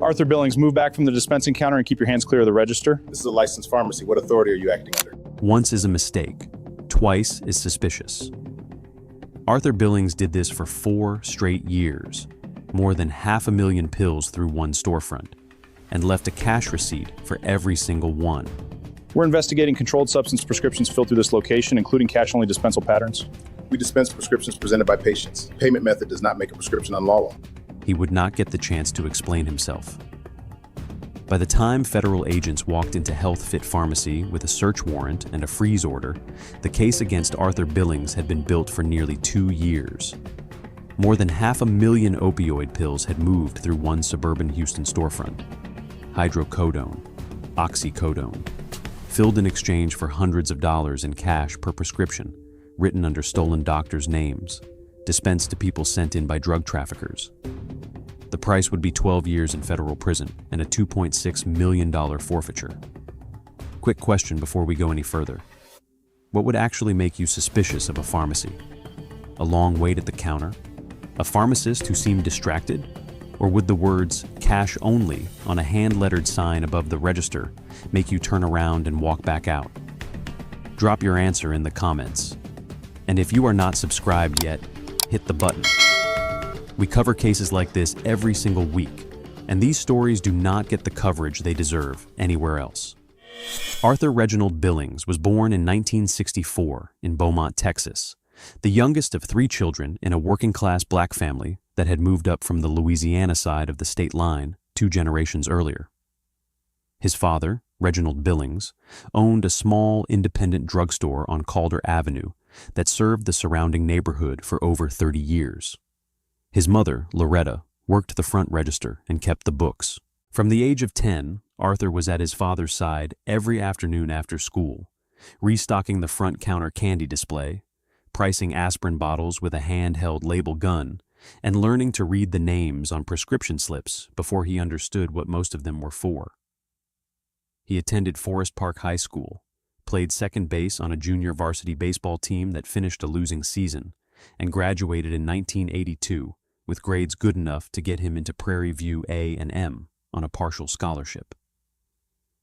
Arthur Billings, move back from the dispensing counter and keep your hands clear of the register. This is a licensed pharmacy. What authority are you acting under? Once is a mistake, twice is suspicious. Arthur Billings did this for 4 straight years, more than 500,000 pills through one storefront, and left a cash receipt for every single one. We're investigating controlled substance prescriptions filled through this location, including cash-only dispensal patterns. We dispense prescriptions presented by patients. Payment method does not make a prescription unlawful. He would not get the chance to explain himself. By the time federal agents walked into Health Fit Pharmacy with a search warrant and a freeze order, the case against Arthur Billings had been built for nearly 2 years. More than 500,000 opioid pills had moved through one suburban Houston storefront. Hydrocodone, oxycodone, filled in exchange for hundreds of dollars in cash per prescription, written under stolen doctors' names, dispensed to people sent in by drug traffickers. The price would be 12 years in federal prison and a $2.6 million forfeiture. Quick question before we go any further. What would actually make you suspicious of a pharmacy? A long wait at the counter? A pharmacist who seemed distracted? Or would the words "cash only" on a hand-lettered sign above the register make you turn around and walk back out? Drop your answer in the comments. And if you are not subscribed yet, hit the button. We cover cases like this every single week, and these stories do not get the coverage they deserve anywhere else. Arthur Reginald Billings was born in 1964 in Beaumont, Texas, the youngest of 3 children in a working-class black family that had moved up from the Louisiana side of the state line 2 generations earlier. His father, Reginald Billings, owned a small independent drugstore on Calder Avenue that served the surrounding neighborhood for over 30 years. His mother, Loretta, worked the front register and kept the books. From the age of 10, Arthur was at his father's side every afternoon after school, restocking the front counter candy display, pricing aspirin bottles with a handheld label gun, and learning to read the names on prescription slips before he understood what most of them were for. He attended Forest Park High School, played second base on a junior varsity baseball team that finished a losing season, and graduated in 1982 with grades good enough to get him into Prairie View A&M on a partial scholarship.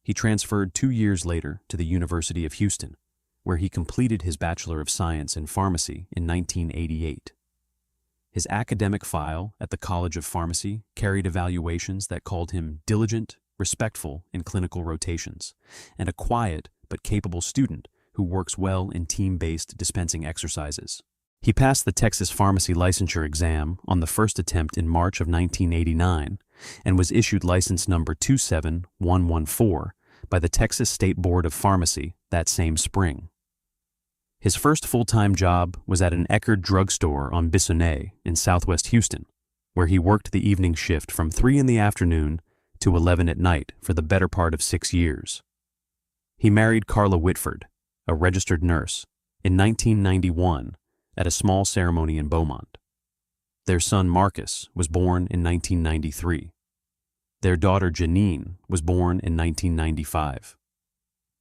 He transferred 2 years later to the University of Houston, where he completed his Bachelor of Science in Pharmacy in 1988. His academic file at the College of Pharmacy carried evaluations that called him diligent, respectful in clinical rotations, and a quiet but capable student who works well in team-based dispensing exercises. He passed the Texas Pharmacy Licensure exam on the first attempt in March of 1989 and was issued license number 27114 by the Texas State Board of Pharmacy that same spring. His first full-time job was at an Eckerd drugstore on Bissonnet in southwest Houston, where he worked the evening shift from 3 in the afternoon to 11 at night for the better part of 6 years. He married Carla Whitford, a registered nurse, in 1991 at a small ceremony in Beaumont. Their son Marcus was born in 1993. Their daughter Janine was born in 1995.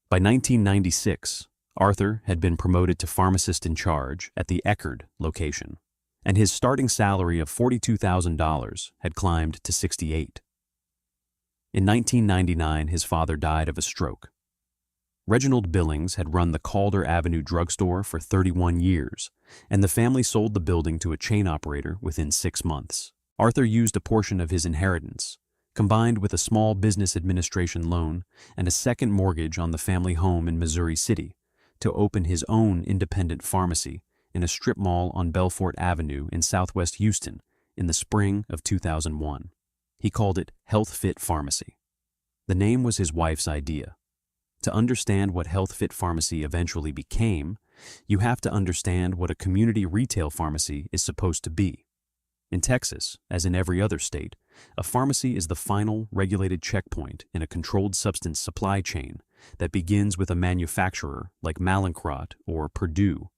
By 1996, Arthur had been promoted to pharmacist in charge at the Eckerd location, and his starting salary of $42,000 had climbed to $68,000. In 1999, his father died of a stroke. Reginald Billings had run the Calder Avenue drugstore for 31 years, and the family sold the building to a chain operator within 6 months. Arthur used a portion of his inheritance, combined with a small business administration loan and a second mortgage on the family home in Missouri City, to open his own independent pharmacy in a strip mall on Belfort Avenue in southwest Houston in the spring of 2001. He called it Health Fit Pharmacy. The name was his wife's idea. To understand what Health Fit Pharmacy eventually became, you have to understand what a community retail pharmacy is supposed to be. In Texas, as in every other state, a pharmacy is the final regulated checkpoint in a controlled substance supply chain that begins with a manufacturer like Mallinckrodt or Purdue,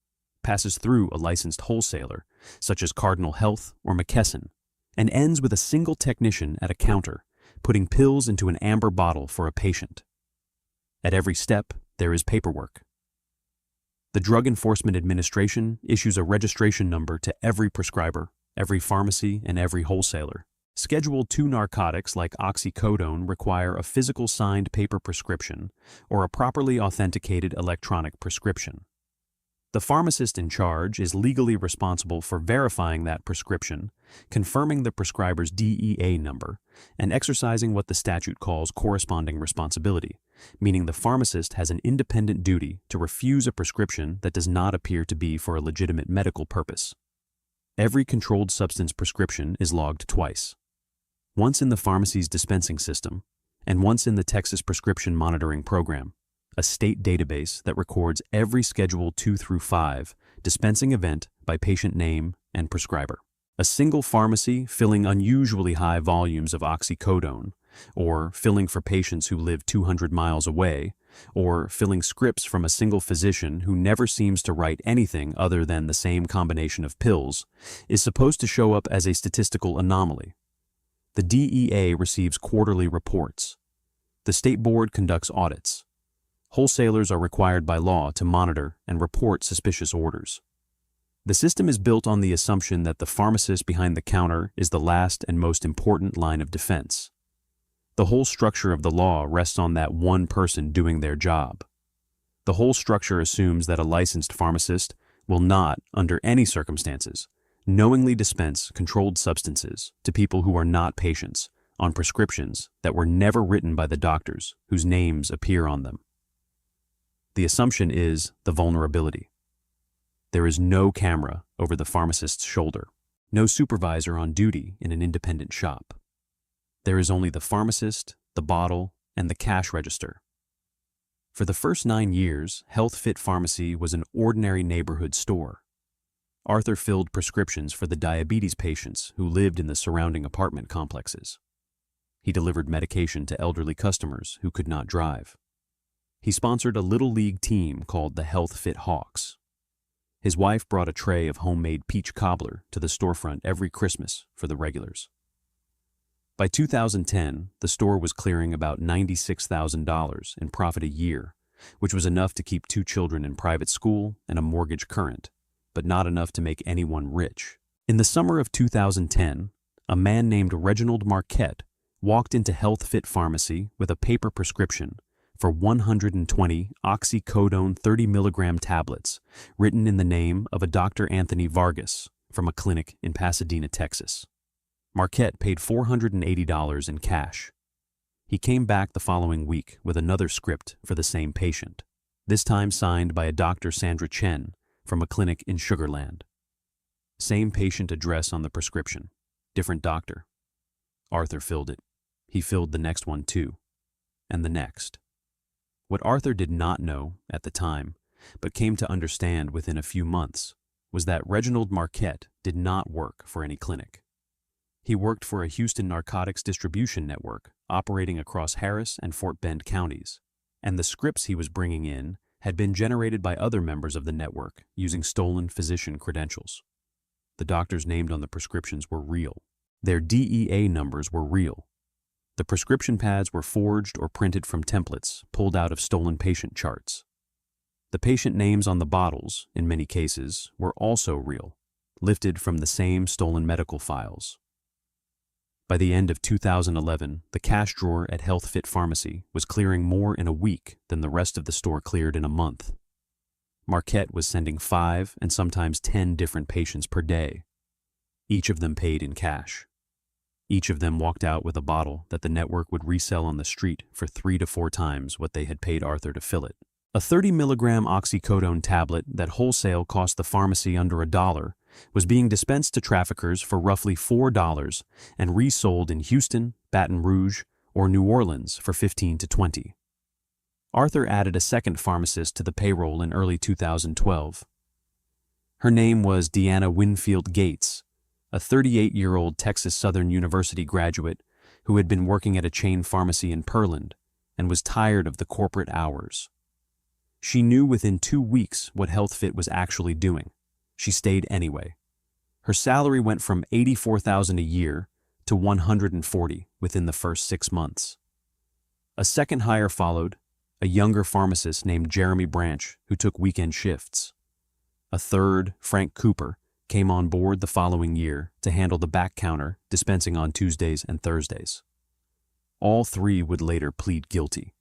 passes through a licensed wholesaler such as Cardinal Health or McKesson, and ends with a single technician at a counter putting pills into an amber bottle for a patient. At every step, there is paperwork. The Drug Enforcement Administration issues a registration number to every prescriber, every pharmacy, and every wholesaler. Schedule II narcotics like oxycodone require a physical signed paper prescription or a properly authenticated electronic prescription. The pharmacist in charge is legally responsible for verifying that prescription, confirming the prescriber's DEA number, and exercising what the statute calls corresponding responsibility, meaning the pharmacist has an independent duty to refuse a prescription that does not appear to be for a legitimate medical purpose. Every controlled substance prescription is logged twice. Once in the pharmacy's dispensing system, and once in the Texas Prescription Monitoring Program, a state database that records every Schedule 2 through 5 dispensing event by patient name and prescriber. A single pharmacy filling unusually high volumes of oxycodone, or filling for patients who live 200 miles away, or filling scripts from a single physician who never seems to write anything other than the same combination of pills, is supposed to show up as a statistical anomaly. The DEA receives quarterly reports. The state board conducts audits. Wholesalers are required by law to monitor and report suspicious orders. The system is built on the assumption that the pharmacist behind the counter is the last and most important line of defense. The whole structure of the law rests on that one person doing their job. The whole structure assumes that a licensed pharmacist will not, under any circumstances, knowingly dispense controlled substances to people who are not patients on prescriptions that were never written by the doctors whose names appear on them. The assumption is the vulnerability. There is no camera over the pharmacist's shoulder, no supervisor on duty in an independent shop. There is only the pharmacist, the bottle, and the cash register. For the first 9 years, Health Fit Pharmacy was an ordinary neighborhood store. Arthur filled prescriptions for the diabetes patients who lived in the surrounding apartment complexes. He delivered medication to elderly customers who could not drive. He sponsored a little league team called the Health Fit Hawks. His wife brought a tray of homemade peach cobbler to the storefront every Christmas for the regulars. By 2010, the store was clearing about $96,000 in profit a year, which was enough to keep 2 children in private school and a mortgage current, but not enough to make anyone rich. In the summer of 2010, a man named Reginald Marquette walked into Health Fit Pharmacy with a paper prescription for 120 oxycodone 30 milligram tablets written in the name of a Dr. Anthony Vargas from a clinic in Pasadena, Texas. Marquette paid $480 in cash. He came back the following week with another script for the same patient, this time signed by a Dr. Sandra Chen from a clinic in Sugar Land. Same patient address on the prescription, different doctor. Arthur filled it. He filled the next one too, and the next. What Arthur did not know at the time, but came to understand within a few months, was that Reginald Marquette did not work for any clinic. He worked for a Houston narcotics distribution network operating across Harris and Fort Bend counties, and the scripts he was bringing in had been generated by other members of the network using stolen physician credentials. The doctors named on the prescriptions were real. Their DEA numbers were real. The prescription pads were forged or printed from templates pulled out of stolen patient charts. The patient names on the bottles, in many cases, were also real, lifted from the same stolen medical files. By the end of 2011, the cash drawer at Health Fit Pharmacy was clearing more in a week than the rest of the store cleared in a month. Marquette was sending 5 and sometimes 10 different patients per day. Each of them paid in cash. Each of them walked out with a bottle that the network would resell on the street for 3 to 4 times what they had paid Arthur to fill it. A 30 milligram oxycodone tablet that wholesale cost the pharmacy under $1 was being dispensed to traffickers for roughly $4 and resold in Houston, Baton Rouge, or New Orleans for $15 to $20. Arthur added a second pharmacist to the payroll in early 2012. Her name was Deanna Winfield Gates, a 38-year-old Texas Southern University graduate who had been working at a chain pharmacy in Pearland and was tired of the corporate hours. She knew within 2 weeks what HealthFit was actually doing. She stayed anyway. Her salary went from $84,000 a year to $140,000 within the first 6 months. A second hire followed, a younger pharmacist named Jeremy Branch who took weekend shifts. A third, Frank Cooper, came on board the following year to handle the back counter, dispensing on Tuesdays and Thursdays. All three would later plead guilty.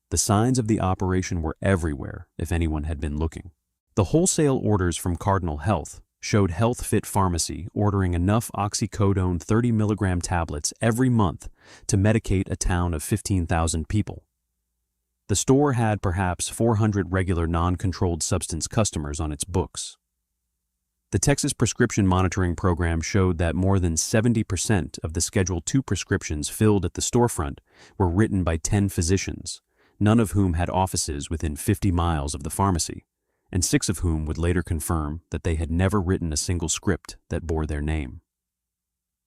The signs of the operation were everywhere if anyone had been looking. The wholesale orders from Cardinal Health showed Health Fit Pharmacy ordering enough oxycodone 30 milligram tablets every month to medicate a town of 15,000 people. The store had perhaps 400 regular non-controlled substance customers on its books. The Texas Prescription Monitoring Program showed that more than 70% of the Schedule II prescriptions filled at the storefront were written by 10 physicians, none of whom had offices within 50 miles of the pharmacy, and 6 of whom would later confirm that they had never written a single script that bore their name.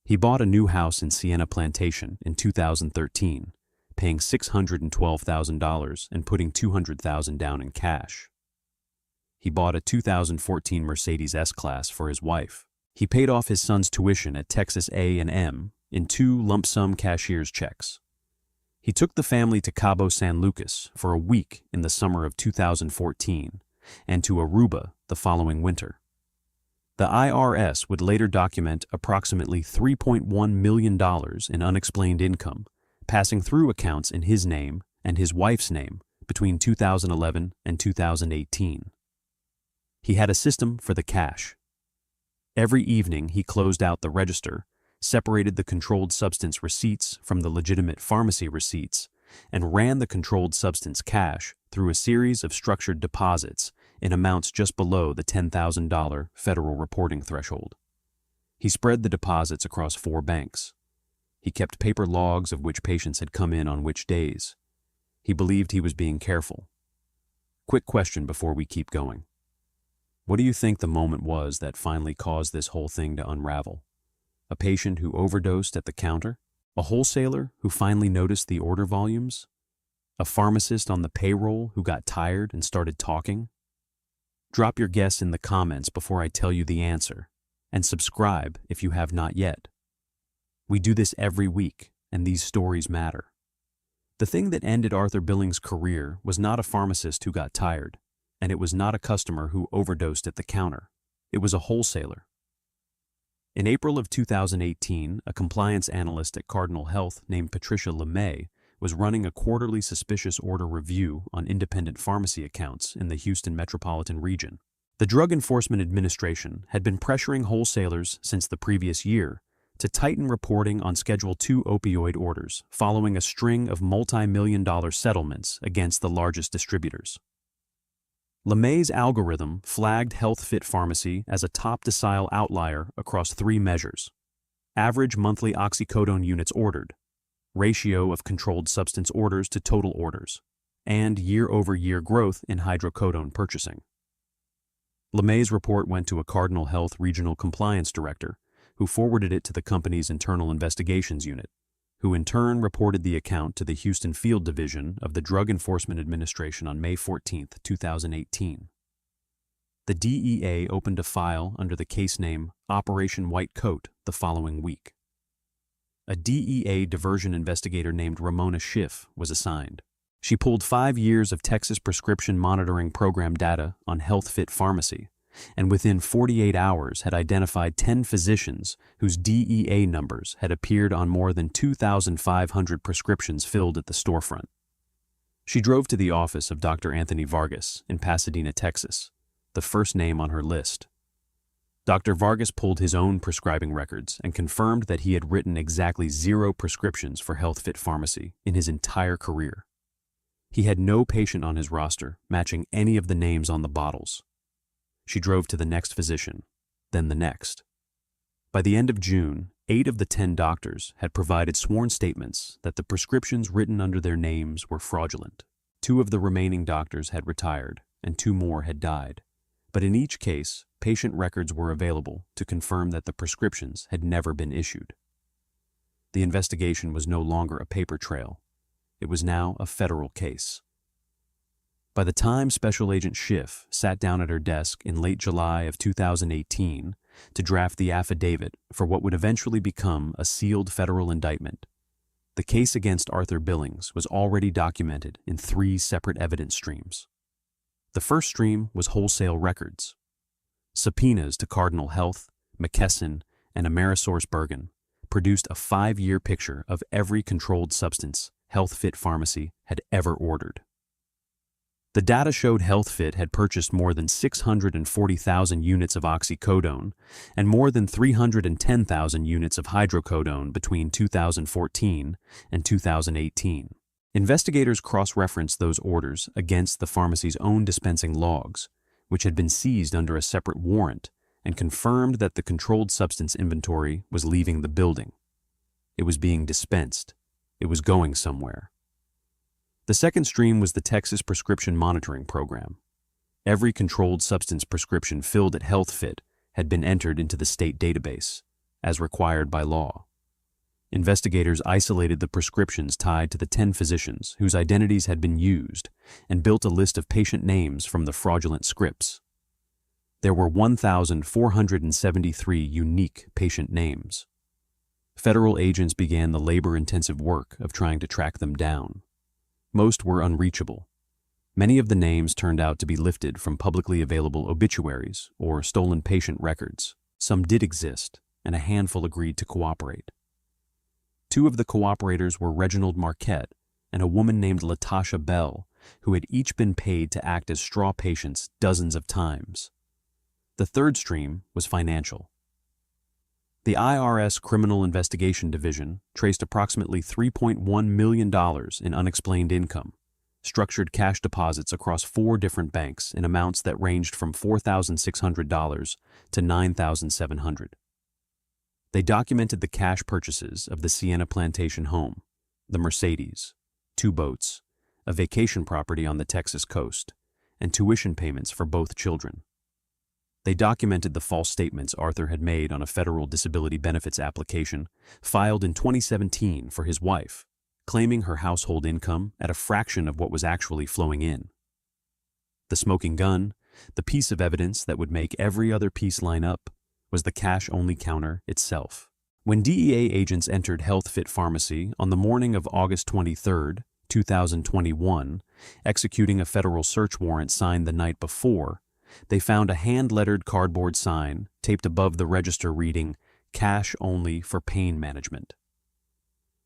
He bought a new house in Sienna Plantation in 2013, paying $612,000 and putting $200,000 down in cash. He bought a 2014 Mercedes S-Class for his wife. He paid off his son's tuition at Texas A&M in 2 lump-sum cashier's checks. He took the family to Cabo San Lucas for a week in the summer of 2014 and to Aruba the following winter. The IRS would later document approximately $3.1 million in unexplained income, passing through accounts in his name and his wife's name between 2011 and 2018. He had a system for the cash. Every evening he closed out the register, separated the controlled substance receipts from the legitimate pharmacy receipts, and ran the controlled substance cash through a series of structured deposits in amounts just below the $10,000 federal reporting threshold. He spread the deposits across 4 banks. He kept paper logs of which patients had come in on which days. He believed he was being careful. Quick question before we keep going. What do you think the moment was that finally caused this whole thing to unravel? A patient who overdosed at the counter? A wholesaler who finally noticed the order volumes? A pharmacist on the payroll who got tired and started talking? Drop your guess in the comments before I tell you the answer, and subscribe if you have not yet. We do this every week, and these stories matter. The thing that ended Arthur Billings' career was not a pharmacist who got tired, and it was not a customer who overdosed at the counter. It was a wholesaler. In April of 2018, a compliance analyst at Cardinal Health named Patricia LeMay was running a quarterly suspicious order review on independent pharmacy accounts in the Houston metropolitan region. The Drug Enforcement Administration had been pressuring wholesalers since the previous year to tighten reporting on Schedule II opioid orders following a string of multi-million-dollar settlements against the largest distributors. LeMay's algorithm flagged Health Fit Pharmacy as a top decile outlier across 3 measures: average monthly oxycodone units ordered, ratio of controlled substance orders to total orders, and year-over-year growth in hydrocodone purchasing. LeMay's report went to a Cardinal Health regional compliance director, who forwarded it to the company's internal investigations unit, who in turn reported the account to the Houston Field Division of the Drug Enforcement Administration on May 14, 2018. The DEA opened a file under the case name Operation White Coat the following week. A DEA diversion investigator named Ramona Schiff was assigned. She pulled 5 years of Texas Prescription Monitoring Program data on Health Fit Pharmacy, and within 48 hours had identified 10 physicians whose DEA numbers had appeared on more than 2,500 prescriptions filled at the storefront. She drove to the office of Dr. Anthony Vargas in Pasadena, Texas, the first name on her list. Dr. Vargas pulled his own prescribing records and confirmed that he had written exactly 0 prescriptions for Health Fit Pharmacy in his entire career. He had no patient on his roster matching any of the names on the bottles. She drove to the next physician, then the next. By the end of June, 8 of the 10 doctors had provided sworn statements that the prescriptions written under their names were fraudulent. 2 of the remaining doctors had retired, and 2 more had died. But in each case, patient records were available to confirm that the prescriptions had never been issued. The investigation was no longer a paper trail. It was now a federal case. By the time Special Agent Schiff sat down at her desk in late July of 2018 to draft the affidavit for what would eventually become a sealed federal indictment, the case against Arthur Billings was already documented in 3 separate evidence streams. The first stream was wholesale records. Subpoenas to Cardinal Health, McKesson, and AmerisourceBergen produced a 5-year picture of every controlled substance HealthFit Pharmacy had ever ordered. The data showed HealthFit had purchased more than 640,000 units of oxycodone and more than 310,000 units of hydrocodone between 2014 and 2018. Investigators cross-referenced those orders against the pharmacy's own dispensing logs, which had been seized under a separate warrant, and confirmed that the controlled substance inventory was leaving the building. It was being dispensed. It was going somewhere. The second stream was the Texas Prescription Monitoring Program. Every controlled substance prescription filled at HealthFit had been entered into the state database, as required by law. Investigators isolated the prescriptions tied to the 10 physicians whose identities had been used and built a list of patient names from the fraudulent scripts. There were 1,473 unique patient names. Federal agents began the labor-intensive work of trying to track them down. Most were unreachable. Many of the names turned out to be lifted from publicly available obituaries or stolen patient records. Some did exist, and a handful agreed to cooperate. 2 of the cooperators were Reginald Marquette and a woman named Latasha Bell, who had each been paid to act as straw patients dozens of times. The third stream was financial. The IRS Criminal Investigation Division traced approximately $3.1 million in unexplained income, structured cash deposits across 4 different banks in amounts that ranged from $4,600 to $9,700. They documented the cash purchases of the Sienna Plantation home, the Mercedes, 2 boats, a vacation property on the Texas coast, and tuition payments for both children. They documented the false statements Arthur had made on a federal disability benefits application filed in 2017 for his wife, claiming her household income at a fraction of what was actually flowing in. The smoking gun, the piece of evidence that would make every other piece line up, was the cash-only counter itself. When DEA agents entered HealthFit Pharmacy on the morning of August 23, 2021, executing a federal search warrant signed the night before, they found a hand-lettered cardboard sign taped above the register reading, "Cash only for pain management."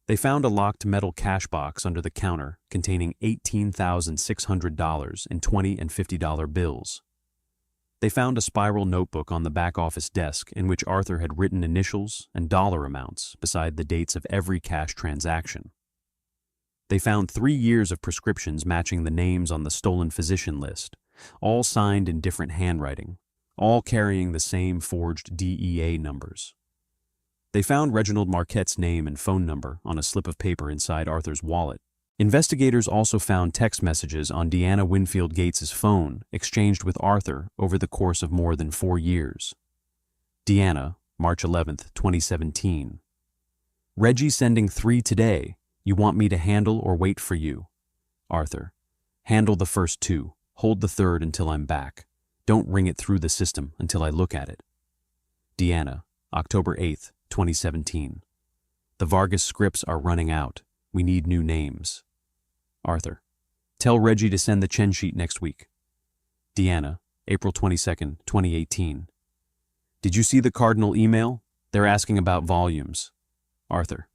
They found a locked metal cash box under the counter containing $18,600 in $20 and $50 bills. They found a spiral notebook on the back office desk in which Arthur had written initials and dollar amounts beside the dates of every cash transaction. They found 3 years of prescriptions matching the names on the stolen physician list, all signed in different handwriting, all carrying the same forged DEA numbers. They found Reginald Marquette's name and phone number on a slip of paper inside Arthur's wallet. Investigators also found text messages on Deanna Winfield Gates's phone exchanged with Arthur over the course of more than 4 years. Deanna, March 11, 2017. Reggie sending 3 today. You want me to handle or wait for you? Arthur, handle the first 2. Hold the third until I'm back. Don't ring it through the system until I look at it. Deanna, October 8, 2017. The Vargas scripts are running out. We need new names. Arthur, tell Reggie to send the Chen sheet next week. Deanna, April 22, 2018. Did you see the Cardinal email? They're asking about volumes. Arthur,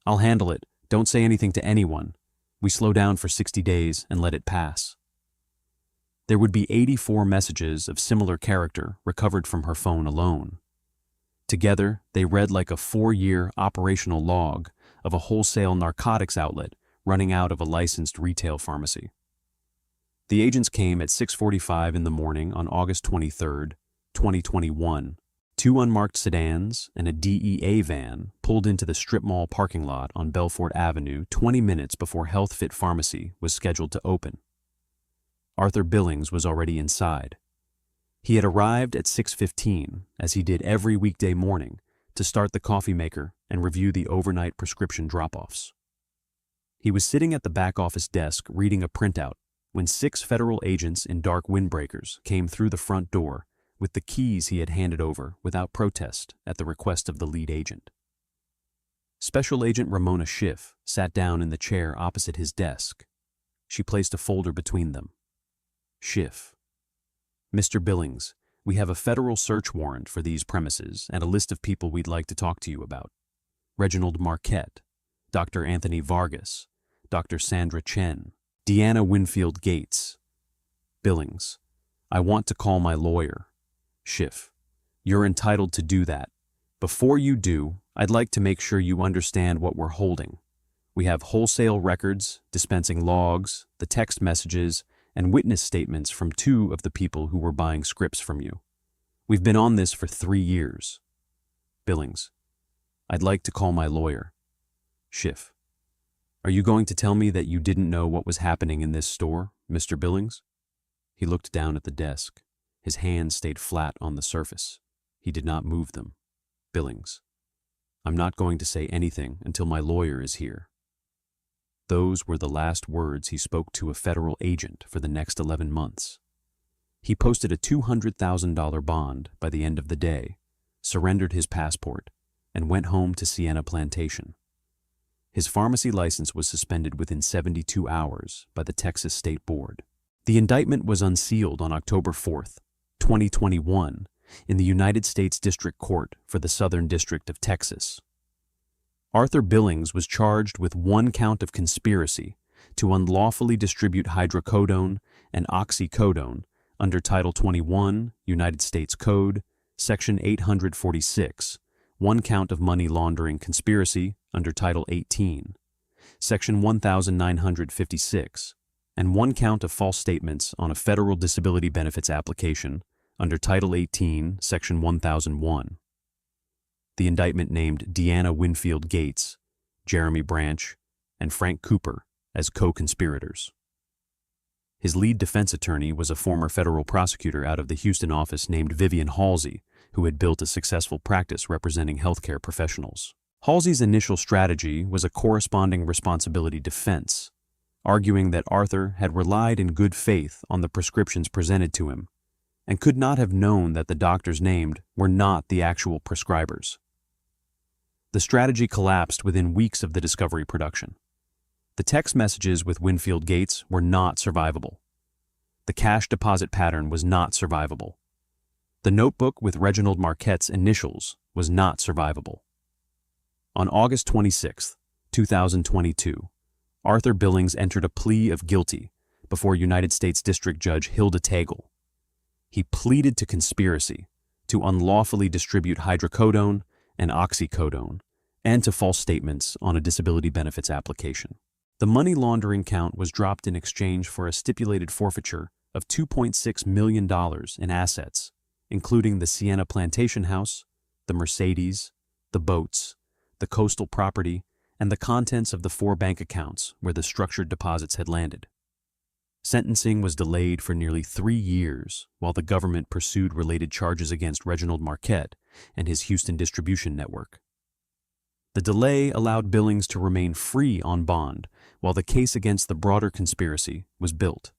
I'll handle it. Don't say anything to anyone. We slow down for 60 days and let it pass. There would be 84 messages of similar character recovered from her phone alone. Together, they read like a 4-year operational log of a wholesale narcotics outlet running out of a licensed retail pharmacy. The agents came at 6:45 in the morning on August 23, 2021. 2 unmarked sedans and a DEA van pulled into the strip mall parking lot on Belfort Avenue 20 minutes before HealthFit Pharmacy was scheduled to open. Arthur Billings was already inside. He had arrived at 6:15, as he did every weekday morning, to start the coffee maker and review the overnight prescription drop-offs. He was sitting at the back office desk reading a printout when 6 federal agents in dark windbreakers came through the front door with the keys he had handed over without protest at the request of the lead agent. Special Agent Ramona Schiff sat down in the chair opposite his desk. She placed a folder between them. Schiff. Mr. Billings, We have a federal search warrant for these premises and a list of people we'd like to talk to you about. Reginald Marquette, Dr. Anthony Vargas, Dr. Sandra Chen, Deanna Winfield Gates. Billings, I want to call my lawyer. Schiff, you're entitled to do that. Before you do, I'd like to make sure you understand what we're holding. We have wholesale records, dispensing logs, the text messages, and witness statements from 2 of the people who were buying scripts from you. We've been on this for 3 years. Billings, I'd like to call my lawyer. Schiff, are you going to tell me that you didn't know what was happening in this store, Mr. Billings? He looked down at the desk. His hands stayed flat on the surface. He did not move them. Billings, I'm not going to say anything until my lawyer is here. Those were the last words he spoke to a federal agent for the next 11 months. He posted a $200,000 bond by the end of the day, surrendered his passport, and went home to Sienna Plantation. His pharmacy license was suspended within 72 hours by the Texas State Board. The indictment was unsealed on October 4th, 2021, in the United States District Court for the Southern District of Texas. Arthur Billings was charged with 1 count of conspiracy to unlawfully distribute hydrocodone and oxycodone under Title 21, United States Code, Section 846, 1 count of money laundering conspiracy under Title 18, Section 1956, and 1 count of false statements on a federal disability benefits application under Title 18, Section 1001. The indictment named Deanna Winfield Gates, Jeremy Branch, and Frank Cooper as co-conspirators. His lead defense attorney was a former federal prosecutor out of the Houston office named Vivian Halsey, who had built a successful practice representing healthcare professionals. Halsey's initial strategy was a corresponding responsibility defense, arguing that Arthur had relied in good faith on the prescriptions presented to him and could not have known that the doctors named were not the actual prescribers. The strategy collapsed within weeks of the discovery production. The text messages with Winfield Gates were not survivable. The cash deposit pattern was not survivable. The notebook with Reginald Marquette's initials was not survivable. On August 26, 2022, Arthur Billings entered a plea of guilty before United States District Judge Hilda Tagle. He pleaded to conspiracy to unlawfully distribute hydrocodone and oxycodone, and to false statements on a disability benefits application. The money laundering count was dropped in exchange for a stipulated forfeiture of $2.6 million in assets, including the Sienna Plantation House, the Mercedes, the boats, the coastal property, and the contents of the 4 bank accounts where the structured deposits had landed. Sentencing was delayed for nearly 3 years while the government pursued related charges against Reginald Marquette and his Houston distribution network. The delay allowed Billings to remain free on bond while the case against the broader conspiracy was built.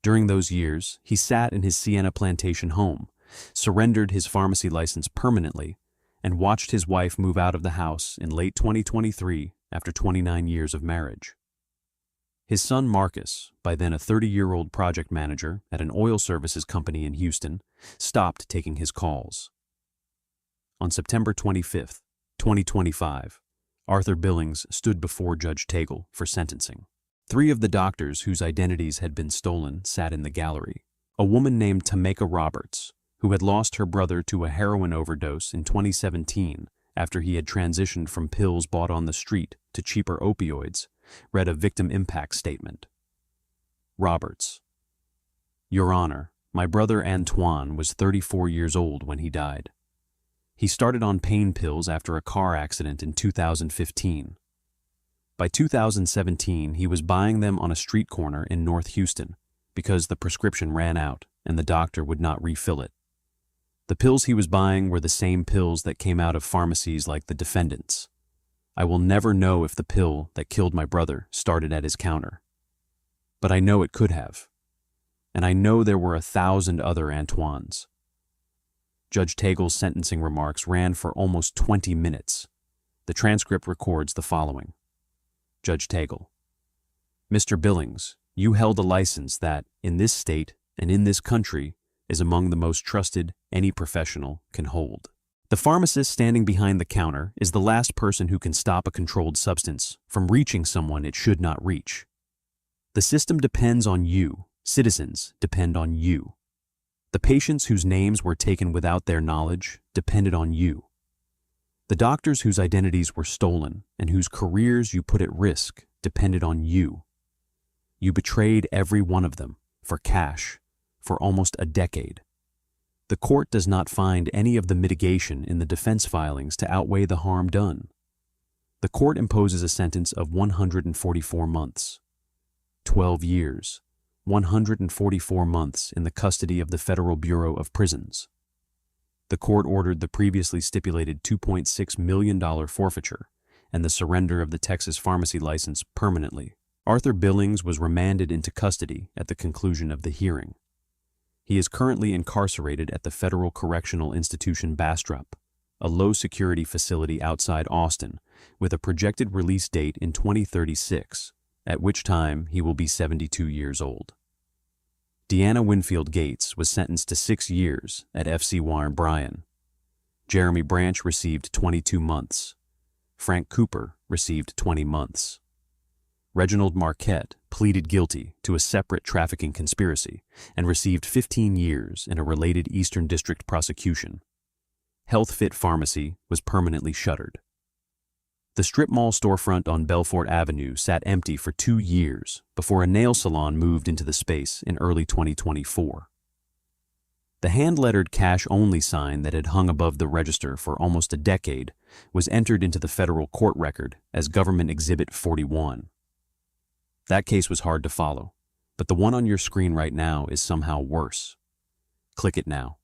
During those years, he sat in his Sienna Plantation home, surrendered his pharmacy license permanently, and watched his wife move out of the house in late 2023 after 29 years of marriage. His son Marcus, by then a 30-year-old project manager at an oil services company in Houston, stopped taking his calls. On September 25, 2025, Arthur Billings stood before Judge Tagle for sentencing. 3 of the doctors whose identities had been stolen sat in the gallery. A woman named Tameka Roberts, who had lost her brother to a heroin overdose in 2017 after he had transitioned from pills bought on the street to cheaper opioids, read a victim impact statement. Roberts: Your Honor, my brother Antoine was 34 years old when he died. He started on pain pills after a car accident in 2015. By 2017, he was buying them on a street corner in North Houston because the prescription ran out and the doctor would not refill it. The pills he was buying were the same pills that came out of pharmacies like the defendants. I will never know if the pill that killed my brother started at his counter. But I know it could have. And I know there were 1,000 other Antoines. Judge Tagle's sentencing remarks ran for almost 20 minutes. The transcript records the following. Judge Tagle: Mr. Billings, you held a license that, in this state and in this country, is among the most trusted any professional can hold. The pharmacist standing behind the counter is the last person who can stop a controlled substance from reaching someone it should not reach. The system depends on you. Citizens depend on you. The patients whose names were taken without their knowledge depended on you. The doctors whose identities were stolen and whose careers you put at risk depended on you. You betrayed every one of them for cash for almost a decade. The court does not find any of the mitigation in the defense filings to outweigh the harm done. The court imposes a sentence of 144 months, 12 years, 144 months in the custody of the Federal Bureau of Prisons. The court ordered the previously stipulated $2.6 million forfeiture and the surrender of the Texas pharmacy license permanently. Arthur Billings was remanded into custody at the conclusion of the hearing. He is currently incarcerated at the Federal Correctional Institution Bastrop, a low-security facility outside Austin, with a projected release date in 2036, at which time he will be 72 years old. Deanna Winfield Gates was sentenced to 6 years at FC Warren Bryan. Jeremy Branch received 22 months. Frank Cooper received 20 months. Reginald Marquette pleaded guilty to a separate trafficking conspiracy and received 15 years in a related Eastern District prosecution. Health Fit Pharmacy was permanently shuttered. The strip mall storefront on Belfort Avenue sat empty for 2 years before a nail salon moved into the space in early 2024. The hand-lettered cash-only sign that had hung above the register for almost a decade was entered into the federal court record as Government Exhibit 41. That case was hard to follow, but the one on your screen right now is somehow worse. Click it now.